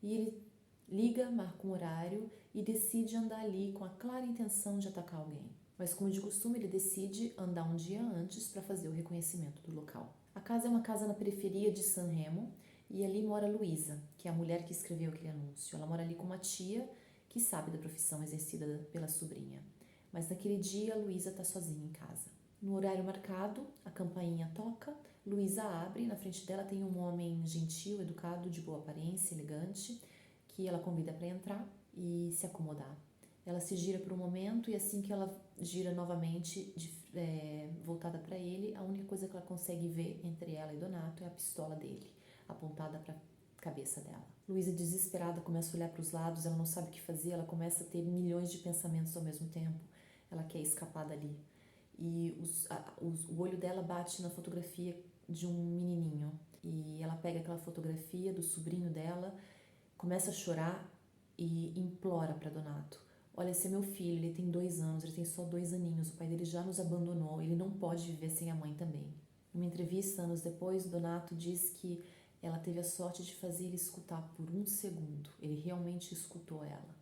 E ele liga, marca um horário e decide andar ali com a clara intenção de atacar alguém. Mas como de costume, ele decide andar um dia antes para fazer o reconhecimento do local. A casa é uma casa na periferia de San Remo e ali mora Luísa, que é a mulher que escreveu aquele anúncio. Ela mora ali com uma tia que sabe da profissão exercida pela sobrinha. Mas naquele dia, Luísa está sozinha em casa. No horário marcado, a campainha toca, Luísa abre, na frente dela tem um homem gentil, educado, de boa aparência, elegante, que ela convida para entrar e se acomodar. Ela se gira por um momento e assim que ela gira novamente, voltada para ele, a única coisa que ela consegue ver entre ela e Donato é a pistola dele, apontada para a cabeça dela. Luísa, desesperada, começa a olhar para os lados, ela não sabe o que fazer, ela começa a ter milhões de pensamentos ao mesmo tempo. Ela quer escapar dali. E o olho dela bate na fotografia de um menininho. E ela pega aquela fotografia do sobrinho dela, começa a chorar e implora para Donato: olha, esse é meu filho, ele tem 2 anos, ele tem só 2 aninhos, o pai dele já nos abandonou, ele não pode viver sem a mãe também. Numa entrevista, anos depois, Donato diz que ela teve a sorte de fazer ele escutar por 1 segundo. Ele realmente escutou ela.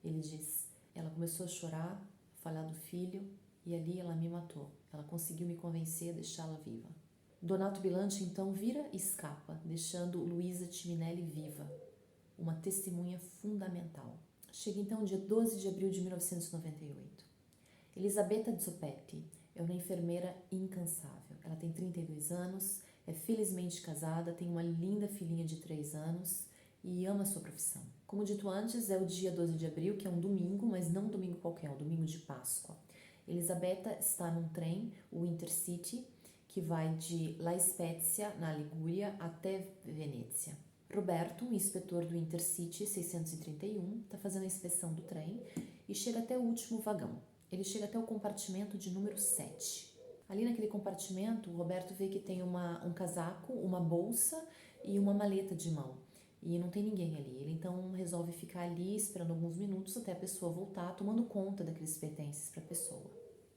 Ele diz: ela começou a chorar, falar do filho, e ali ela me matou. Ela conseguiu me convencer a deixá-la viva. Donato Bilanchi então vira e escapa, deixando Luísa Timinelli viva, uma testemunha fundamental. Chega então o dia 12 de abril de 1998. Elisabetta Zoppetti é uma enfermeira incansável. Ela tem 32 anos, é felizmente casada, tem uma linda filhinha de 3 anos e ama sua profissão. Como dito antes, é o dia 12 de abril, que é um domingo, mas não um domingo qualquer, é um domingo de Páscoa. Elisabetta está num trem, o Intercity, que vai de La Spezia, na Ligúria, até Venezia. Roberto, um inspetor do Intercity 631, está fazendo a inspeção do trem e chega até o último vagão. Ele chega até o compartimento de número 7. Ali naquele compartimento, o Roberto vê que tem um casaco, uma bolsa e uma maleta de mão. E não tem ninguém ali. Ele então resolve ficar ali esperando alguns minutos até a pessoa voltar, tomando conta daqueles pertences para a pessoa.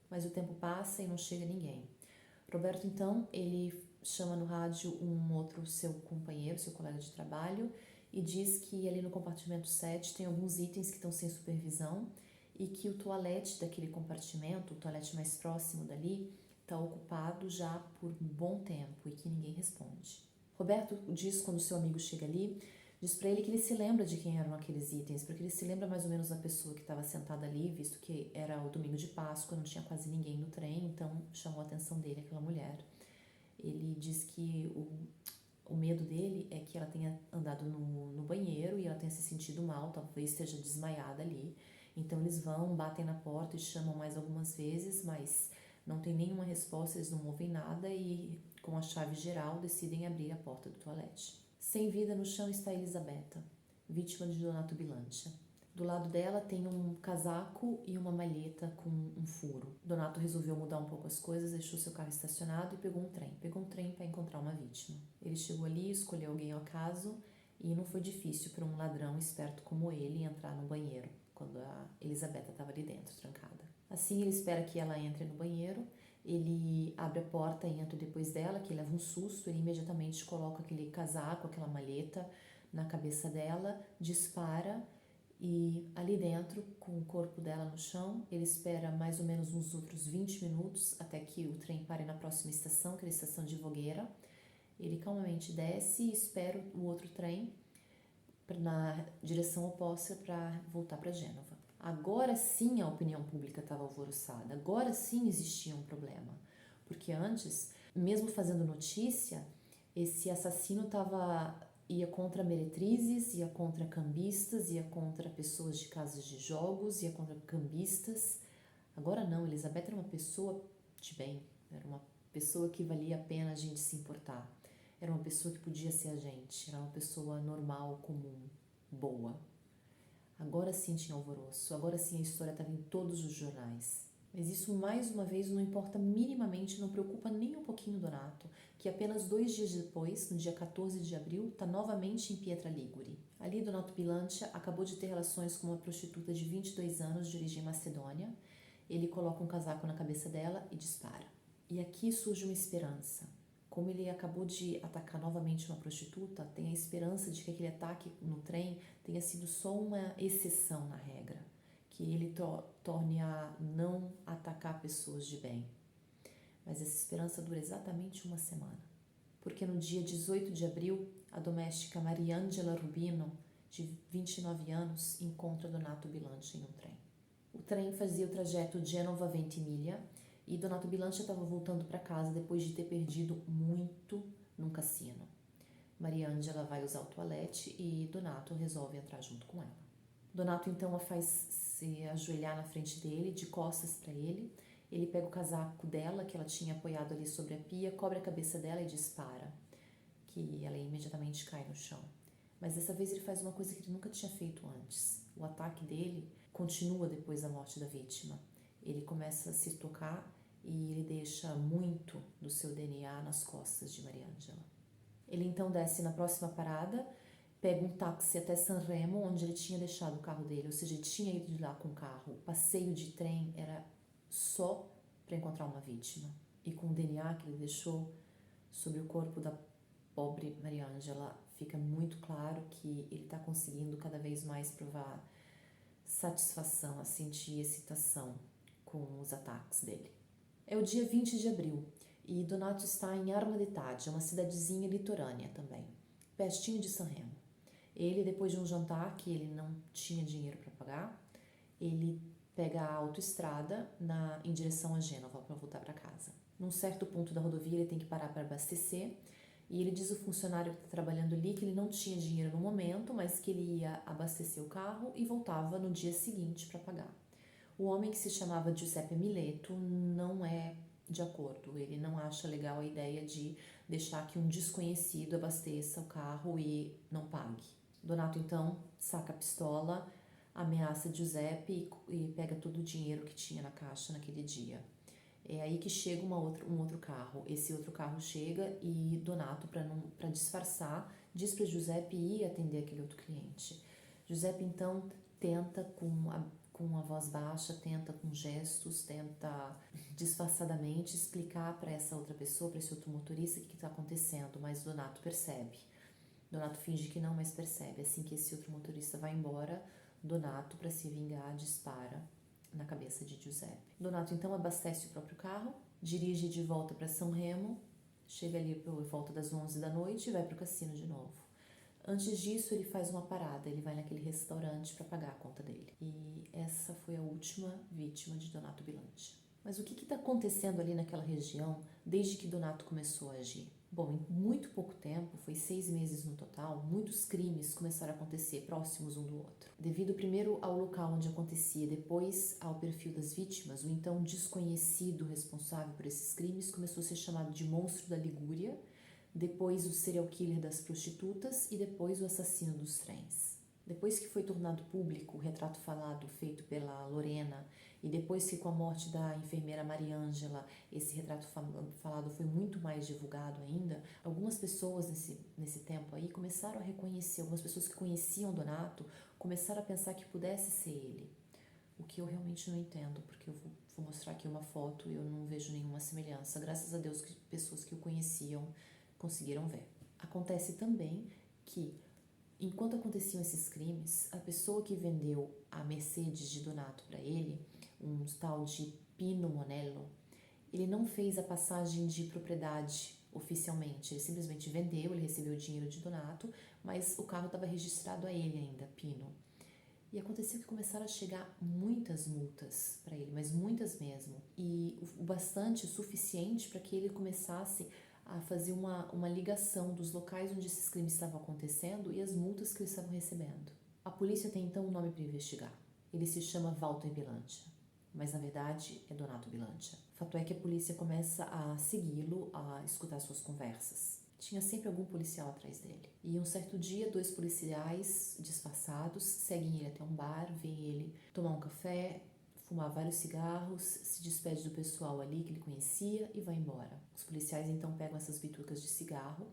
Mas o tempo passa e não chega ninguém. Roberto então, ele chama no rádio um outro seu companheiro, seu colega de trabalho, e diz que ali no compartimento 7 tem alguns itens que estão sem supervisão e que o toalete daquele compartimento, o toalete mais próximo dali, está ocupado já por um bom tempo e que ninguém responde. Roberto diz, quando seu amigo chega ali, diz para ele que ele se lembra de quem eram aqueles itens, porque ele se lembra mais ou menos da pessoa que estava sentada ali, visto que era o domingo de Páscoa, não tinha quase ninguém no trem, então chamou a atenção dele aquela mulher. Ele diz que o medo dele é que ela tenha andado no banheiro e ela tenha se sentido mal, talvez esteja desmaiada ali. Então eles vão, batem na porta e chamam mais algumas vezes, mas não tem nenhuma resposta, eles não ouvem nada e com a chave geral decidem abrir a porta do toalete. Sem vida no chão está Elisabetta, vítima de Donato Bilancia. Do lado dela tem um casaco e uma malheta com um furo. Donato resolveu mudar um pouco as coisas, deixou seu carro estacionado e pegou um trem. Pegou um trem para encontrar uma vítima. Ele chegou ali, escolheu alguém ao acaso e não foi difícil para um ladrão esperto como ele entrar no banheiro, quando a Elisabetta estava ali dentro, trancada. Assim, ele espera que ela entre no banheiro, ele abre a porta e entra depois dela, que leva um susto, ele imediatamente coloca aquele casaco, aquela malheta na cabeça dela, dispara e ali dentro, com o corpo dela no chão, ele espera mais ou menos uns outros 20 minutos até que o trem pare na próxima estação, que é a estação de Voghera. Ele calmamente desce e espera o outro trem na direção oposta para voltar para Gênova. Agora sim a opinião pública estava alvoroçada, agora sim existia um problema, porque antes, mesmo fazendo notícia, esse assassino ia contra meretrizes, ia contra cambistas, ia contra pessoas de casas de jogos, ia contra cambistas. Agora não, Elizabeth era uma pessoa de bem, era uma pessoa que valia a pena a gente se importar. Era uma pessoa que podia ser a gente, era uma pessoa normal, comum, boa. Agora sim tinha alvoroço, agora sim a história estava em todos os jornais. Mas isso, mais uma vez, não importa minimamente, não preocupa nem um pouquinho Donato, que apenas 2 dias depois, no dia 14 de abril, está novamente em Pietra Ligure. Ali, Donato Bilancia acabou de ter relações com uma prostituta de 22 anos de origem macedônia. Ele coloca um casaco na cabeça dela e dispara. E aqui surge uma esperança. Como ele acabou de atacar novamente uma prostituta, tem a esperança de que aquele ataque no trem tenha sido só uma exceção na regra, que ele torne a não atacar pessoas de bem. Mas essa esperança dura exatamente uma semana, porque no dia 18 de abril, a doméstica Mariangela Rubino, de 29 anos, encontra Donato Bilancia em um trem. O trem fazia o trajeto Genova-Ventimiglia e Donato Bilancia estava voltando para casa depois de ter perdido muito num cassino. Mariangela vai usar o toalete e Donato resolve entrar junto com ela. Donato então a faz se ajoelhar na frente dele, de costas para ele. Ele pega o casaco dela, que ela tinha apoiado ali sobre a pia, cobre a cabeça dela e dispara, que ela imediatamente cai no chão. Mas dessa vez ele faz uma coisa que ele nunca tinha feito antes. O ataque dele continua depois da morte da vítima. Ele começa a se tocar e ele deixa muito do seu DNA nas costas de Mariangela. Ele então desce na próxima parada, pega um táxi até Sanremo, onde ele tinha deixado o carro dele, ou seja, ele tinha ido de lá com o carro. O passeio de trem era só para encontrar uma vítima. E com o DNA que ele deixou sobre o corpo da pobre Mariangela, fica muito claro que ele está conseguindo cada vez mais provar satisfação, a sentir excitação com os ataques dele. É o dia 20 de abril e Donato está em Arma de Tadja, uma cidadezinha litorânea também, pertinho de Sanremo. Ele, depois de um jantar que ele não tinha dinheiro para pagar, ele pega a autoestrada em direção a Gênova para voltar para casa. Num certo ponto da rodovia ele tem que parar para abastecer e ele diz ao funcionário que está trabalhando ali que ele não tinha dinheiro no momento, mas que ele ia abastecer o carro e voltava no dia seguinte para pagar. O homem, que se chamava Giuseppe Mileto, não é de acordo. Ele não acha legal a ideia de deixar que um desconhecido abasteça o carro e não pague. Donato então saca a pistola, ameaça Giuseppe e pega todo o dinheiro que tinha na caixa naquele dia. É aí que chega um outro carro. Esse outro carro chega e Donato, para disfarçar, diz para Giuseppe ir atender aquele outro cliente. Giuseppe então tenta com a voz baixa, tenta com gestos, tenta disfarçadamente explicar para essa outra pessoa, para esse outro motorista, o que está acontecendo, mas Donato percebe. Donato finge que não, mas percebe. Assim que esse outro motorista vai embora, Donato, para se vingar, dispara na cabeça de Giuseppe. Donato então abastece o próprio carro, dirige de volta para Sanremo, chega ali por volta das 11 da noite e vai para o cassino de novo. Antes disso, ele faz uma parada, ele vai naquele restaurante para pagar a conta dele. E essa foi a última vítima de Donato Bilancia. Mas o que está acontecendo ali naquela região desde que Donato começou a agir? Bom, em muito pouco tempo, foi 6 meses no total, muitos crimes começaram a acontecer próximos um do outro. Devido primeiro ao local onde acontecia, depois ao perfil das vítimas, o então desconhecido responsável por esses crimes começou a ser chamado de monstro da Ligúria, depois o serial killer das prostitutas e depois o assassino dos trens. Depois que foi tornado público o retrato falado feito pela Lorena e depois que com a morte da enfermeira Mariangela esse retrato falado foi muito mais divulgado ainda, algumas pessoas nesse tempo aí começaram a reconhecer, algumas pessoas que conheciam Donato começaram a pensar que pudesse ser ele. O que eu realmente não entendo, porque eu vou mostrar aqui uma foto e eu não vejo nenhuma semelhança. Graças a Deus que pessoas que o conheciam conseguiram ver. Acontece também que, enquanto aconteciam esses crimes, a pessoa que vendeu a Mercedes de Donato para ele, um tal de Pino Monello, ele não fez a passagem de propriedade oficialmente. Ele simplesmente vendeu, ele recebeu o dinheiro de Donato, mas o carro estava registrado a ele ainda, Pino. E aconteceu que começaram a chegar muitas multas para ele, mas muitas mesmo. E o bastante, o suficiente para que ele começasse a fazer uma ligação dos locais onde esses crimes estavam acontecendo e as multas que eles estavam recebendo. A polícia tem então um nome para investigar. Ele se chama Walter Bilancia, mas na verdade é Donato Bilancia. O fato é que a polícia começa a segui-lo, a escutar suas conversas. Tinha sempre algum policial atrás dele. E um certo dia, 2 policiais disfarçados seguem ele até um bar, veem ele tomar um café, fumar vários cigarros, se despede do pessoal ali que ele conhecia e vai embora. Os policiais então pegam essas bitucas de cigarro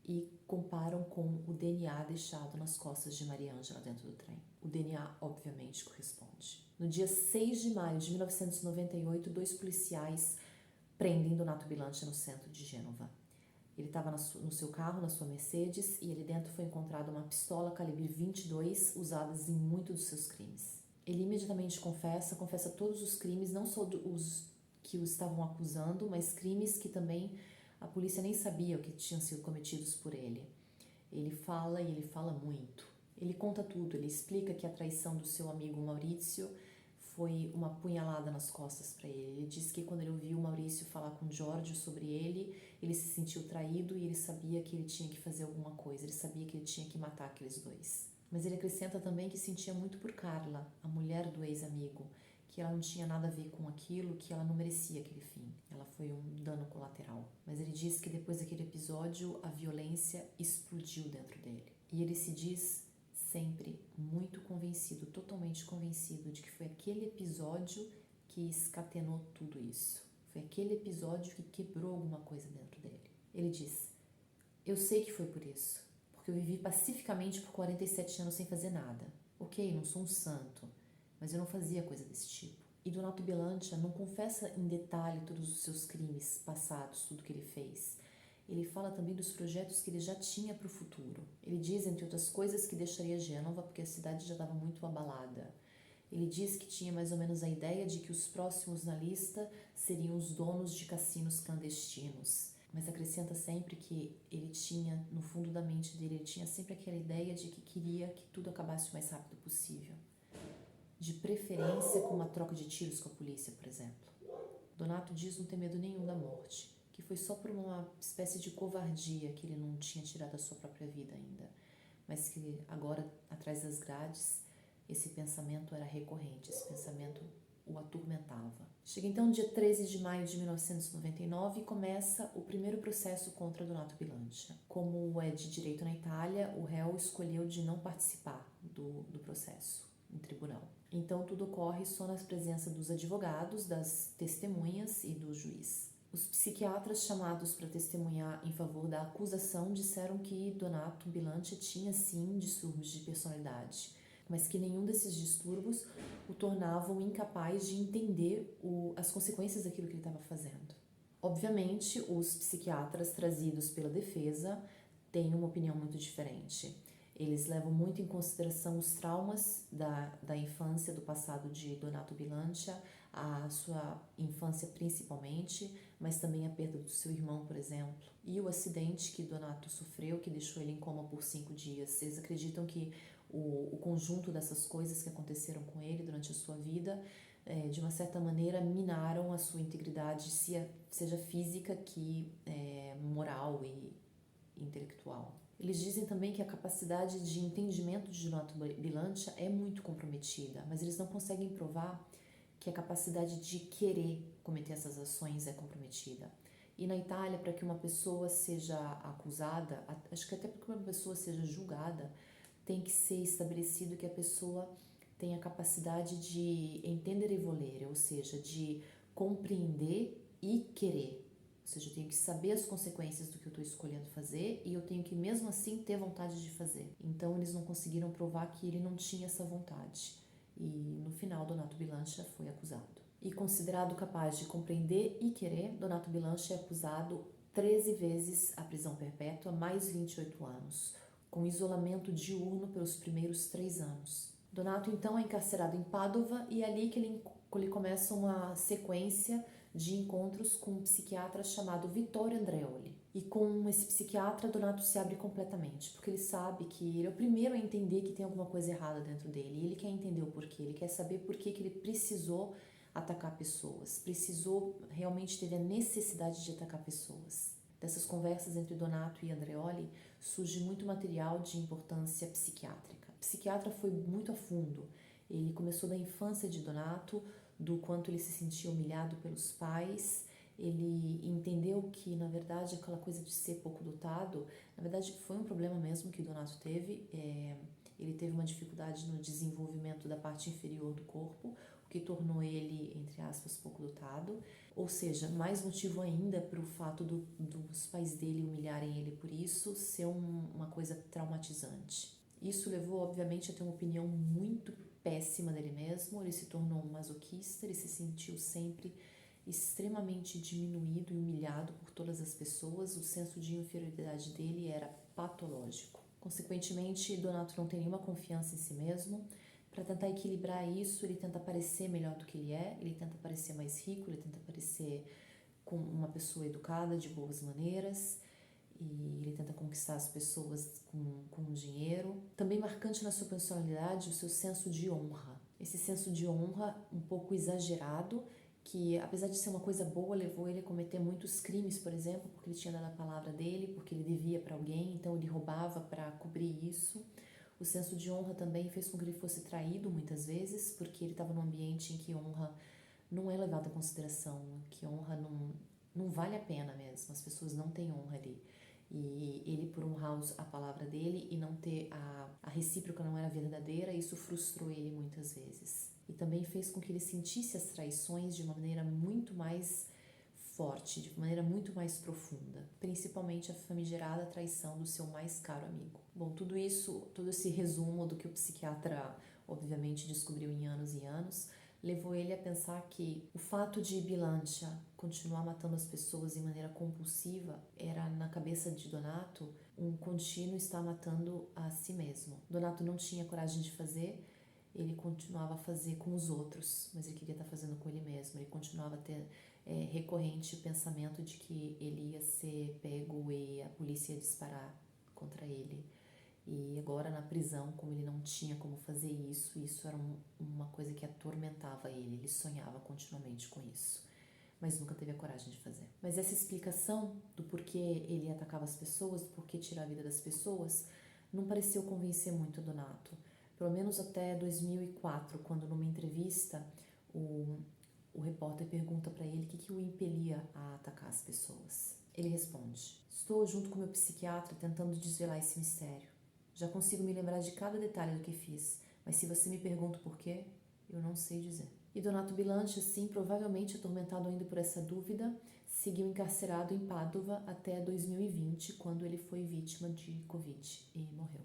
e comparam com o DNA deixado nas costas de Maria Ângela dentro do trem. O DNA, obviamente, corresponde. No dia 6 de maio de 1998, 2 policiais prendem Donato Bilancia no centro de Gênova. Ele estava no seu carro, na sua Mercedes, e ali dentro foi encontrada uma pistola calibre 22 usada em muitos dos seus crimes. Ele imediatamente confessa todos os crimes, não só os que o estavam acusando, mas crimes que também a polícia nem sabia o que tinham sido cometidos por ele. Ele fala e ele fala muito. Ele conta tudo, ele explica que a traição do seu amigo Maurício foi uma punhalada nas costas para ele. Ele diz que quando ele ouviu o Maurício falar com Giorgio sobre ele se sentiu traído e ele sabia que ele tinha que fazer alguma coisa, ele sabia que ele tinha que matar aqueles dois. Mas ele acrescenta também que sentia muito por Carla, a mulher do ex-amigo, que ela não tinha nada a ver com aquilo, que ela não merecia aquele fim. Ela foi um dano colateral. Mas ele diz que depois daquele episódio, a violência explodiu dentro dele. E ele se diz sempre muito convencido, totalmente convencido de que foi aquele episódio que escatenou tudo isso. Foi aquele episódio que quebrou alguma coisa dentro dele. Ele diz: eu sei que foi por isso, porque eu vivi pacificamente por 47 anos sem fazer nada. Ok, não sou um santo, mas eu não fazia coisa desse tipo. E Donato Bilancia não confessa em detalhe todos os seus crimes passados, tudo que ele fez. Ele fala também dos projetos que ele já tinha para o futuro. Ele diz, entre outras coisas, que deixaria Gênova porque a cidade já estava muito abalada. Ele diz que tinha mais ou menos a ideia de que os próximos na lista seriam os donos de cassinos clandestinos. Mas acrescenta sempre que ele tinha, no fundo da mente dele, ele tinha sempre aquela ideia de que queria que tudo acabasse o mais rápido possível. De preferência com uma troca de tiros com a polícia, por exemplo. Donato diz não ter medo nenhum da morte, que foi só por uma espécie de covardia que ele não tinha tirado a sua própria vida ainda, mas que agora, atrás das grades, esse pensamento era recorrente, esse pensamento o atormentava. Chega então o dia 13 de maio de 1999 e começa o primeiro processo contra Donato Bilancia. Como é de direito na Itália, o réu escolheu de não participar do processo em tribunal. Então tudo ocorre só na presença dos advogados, das testemunhas e do juiz. Os psiquiatras chamados para testemunhar em favor da acusação disseram que Donato Bilancia tinha sim distúrbios de personalidade, mas que nenhum desses distúrbios o tornavam incapaz de entender as consequências daquilo que ele estava fazendo. Obviamente, os psiquiatras trazidos pela defesa têm uma opinião muito diferente. Eles levam muito em consideração os traumas da infância, do passado de Donato Bilancia, a sua infância principalmente, mas também a perda do seu irmão, por exemplo, e o acidente que Donato sofreu, que deixou ele em coma por 5 dias. Eles acreditam que o conjunto dessas coisas que aconteceram com ele durante a sua vida, de uma certa maneira, minaram a sua integridade, seja física que moral e intelectual. Eles dizem também que a capacidade de entendimento de Donato Bilancia é muito comprometida, mas eles não conseguem provar que a capacidade de querer cometer essas ações é comprometida. E na Itália, para que uma pessoa seja acusada, acho que até para que uma pessoa seja julgada, tem que ser estabelecido que a pessoa tem a capacidade de entender e volere, ou seja, de compreender e querer. Ou seja, eu tenho que saber as consequências do que eu estou escolhendo fazer e eu tenho que mesmo assim ter vontade de fazer. Então eles não conseguiram provar que ele não tinha essa vontade. E no final, Donato Bilancia foi acusado. E considerado capaz de compreender e querer, Donato Bilancia é acusado 13 vezes a prisão perpétua, mais 28 anos, com isolamento diurno pelos primeiros 3 anos. Donato então é encarcerado em Pádua e é ali que ele começa uma sequência de encontros com um psiquiatra chamado Vittorio Andreoli. E com esse psiquiatra, Donato se abre completamente, porque ele sabe que ele é o primeiro a entender que tem alguma coisa errada dentro dele. E ele quer entender o porquê, ele quer saber por que ele precisou atacar pessoas, realmente teve a necessidade de atacar pessoas. Dessas conversas entre Donato e Andreoli surge muito material de importância psiquiátrica. O psiquiatra foi muito a fundo. Ele começou da infância de Donato, do quanto ele se sentia humilhado pelos pais. Ele entendeu que, na verdade, aquela coisa de ser pouco dotado, na verdade, foi um problema mesmo que Donato teve. Ele teve uma dificuldade no desenvolvimento da parte inferior do corpo, o que tornou ele, entre aspas, pouco dotado. Ou seja, mais motivo ainda para o fato dos pais dele humilharem ele por isso ser uma coisa traumatizante. Isso levou, obviamente, a ter uma opinião muito péssima dele mesmo. Ele se tornou um masoquista, ele se sentiu sempre extremamente diminuído e humilhado por todas as pessoas. O senso de inferioridade dele era patológico. Consequentemente, Donato não tem nenhuma confiança em si mesmo. Para tentar equilibrar isso, ele tenta parecer melhor do que ele é, ele tenta parecer mais rico, ele tenta parecer com uma pessoa educada, de boas maneiras, e ele tenta conquistar as pessoas com dinheiro. Também marcante na sua personalidade, o seu senso de honra. Esse senso de honra um pouco exagerado, que apesar de ser uma coisa boa, levou ele a cometer muitos crimes, por exemplo, porque ele tinha dado a palavra dele, porque ele devia para alguém, então ele roubava para cobrir isso. O senso de honra também fez com que ele fosse traído muitas vezes, porque ele estava num ambiente em que honra não é levada em consideração, que honra não vale a pena mesmo, as pessoas não têm honra ali. E ele, por honrar a palavra dele e não ter a recíproca não era verdadeira, isso frustrou ele muitas vezes. E também fez com que ele sentisse as traições de uma maneira muito mais forte, de maneira muito mais profunda, principalmente a famigerada traição do seu mais caro amigo. Bom, tudo isso, todo esse resumo do que o psiquiatra obviamente descobriu em anos e anos, levou ele a pensar que o fato de Bilancia continuar matando as pessoas de maneira compulsiva era, na cabeça de Donato, um contínuo estar matando a si mesmo. Donato não tinha coragem de fazer, ele continuava a fazer com os outros, mas ele queria estar fazendo com ele mesmo. Ele continuava a ter recorrente o pensamento de que ele ia ser pego e a polícia ia disparar contra ele. E agora na prisão, como ele não tinha como fazer isso era uma coisa que atormentava ele sonhava continuamente com isso, mas nunca teve a coragem de fazer. Mas essa explicação do porquê ele atacava as pessoas, do porquê tirar a vida das pessoas, não pareceu convencer muito Donato, pelo menos até 2004, quando numa entrevista o repórter pergunta para ele o que o impelia a atacar as pessoas. Ele responde: estou junto com meu psiquiatra tentando desvelar esse mistério. Já consigo me lembrar de cada detalhe do que fiz, mas se você me pergunta por quê, eu não sei dizer. E Donato Bilancia, sim, provavelmente atormentado ainda por essa dúvida, seguiu encarcerado em Pádua até 2020, quando ele foi vítima de Covid e morreu.